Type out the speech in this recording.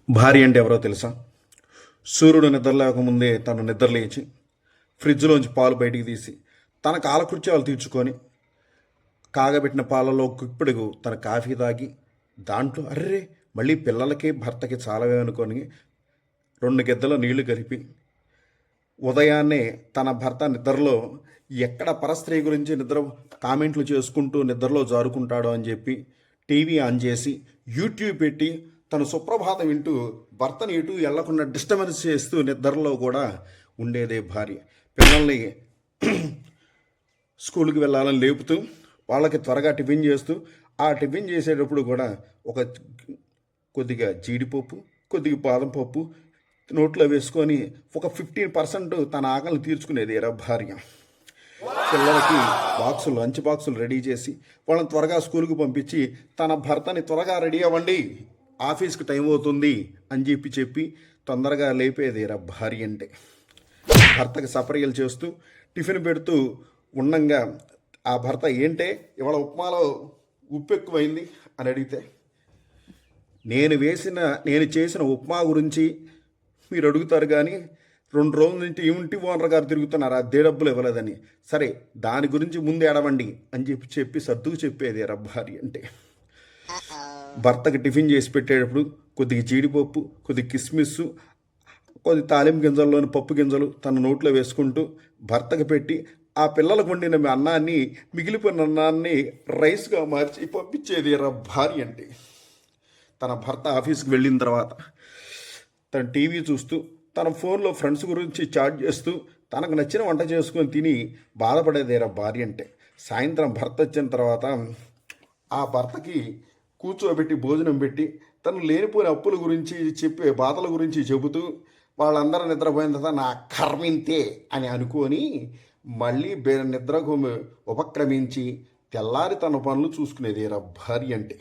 భార్య అంటే ఎవరో తెలుసా? సూర్యుడు నిద్రలేకముందే తను నిద్రలేచి ఫ్రిడ్జ్లోంచి పాలు బయటికి తీసి తన కాలకృత్యాలు తీర్చుకొని కాగబెట్టిన పాలలో కుప్పెడుగు తన కాఫీ తాగి దాంట్లో అర్రే మళ్ళీ పిల్లలకి భర్తకి చాలవే అనుకొని 2 గిద్దల నీళ్లు కలిపి ఉదయాన్నే తన భర్త నిద్రలో ఎక్కడ పరస్త్రీ గురించి నిద్ర కామెంట్లు చేసుకుంటూ నిద్రలో జారుకుంటాడో అని చెప్పి టీవీ ఆన్ చేసి యూట్యూబ్ పెట్టి తను సుప్రభాతం వింటూ భర్తని ఎటు వెళ్లకుండా డిస్టర్బెన్స్ చేస్తూ నిద్రలో కూడా ఉండేదే భార్య. పిల్లల్ని స్కూల్కి వెళ్ళాలని లేపుతూ వాళ్ళకి త్వరగా టిఫిన్ చేస్తూ ఆ టిఫిన్ చేసేటప్పుడు కూడా ఒక కొద్దిగా జీడిపప్పు కొద్దిగా బాదం పప్పు నోట్లో వేసుకొని ఒక 15% తన ఆకలిని తీర్చుకునేది ఎరా భార్య. పిల్లలకి లంచ్ బాక్సులు రెడీ చేసి వాళ్ళని త్వరగా స్కూల్కి పంపించి తన భర్తని త్వరగా రెడీ అవ్వండి ఆఫీస్కి టైం అవుతుంది అని చెప్పి తొందరగా లేపేది ఎరా భార్య అంటే. భర్తకి సపర్యలు చేస్తూ టిఫిన్ పెడుతూ ఉండంగా ఆ భర్త ఏంటే ఇవాళ ఉప్మాలో ఉప్పు ఎక్కువైంది అని అడిగితే నేను చేసిన ఉప్మా గురించి మీరు అడుగుతారు కానీ 2 రోజుల నుంచి ఇంటి ఓనర్ గారు తిరుగుతున్నారు అదే డబ్బులు ఇవ్వలేదని. సరే దాని గురించి ముందు ఏడవండి అని చెప్పి సర్దుకు చెప్పేది ఎరా భార్య అంటే. భర్తకి టిఫిన్ చేసి పెట్టేటప్పుడు కొద్దిగా జీడిపప్పు కొద్దిగా కిస్మిస్సు కొద్ది తాలింపు గింజల్లోని పప్పు గింజలు తన నోట్లో వేసుకుంటూ భర్తకు పెట్టి ఆ పిల్లలకు వండిన అన్నాన్ని మిగిలిపోయిన అన్నాన్ని రైస్గా మార్చి పంపించేది ఎరా భార్య అంటే. తన భర్త ఆఫీస్కి వెళ్ళిన తర్వాత తన టీవీ చూస్తూ తన ఫోన్లో ఫ్రెండ్స్ గురించి చాట్ చేస్తూ తనకు నచ్చిన వంట చేసుకొని తిని బాధపడేదేరా భార్య అంటే. సాయంత్రం భర్త వచ్చిన తర్వాత ఆ భర్తకి కూర్చోబెట్టి భోజనం పెట్టి తను లేనిపోయిన అప్పుల గురించి చెప్పే బాధల గురించి చెబుతూ వాళ్ళందరూ నిద్రపోయిన తర్వాత నా కర్మింతే అని అనుకొని మళ్ళీ నిద్రకు ఉపక్రమించి తెల్లారి తన పనులు చూసుకునేది ఎరా భార్య అంటే.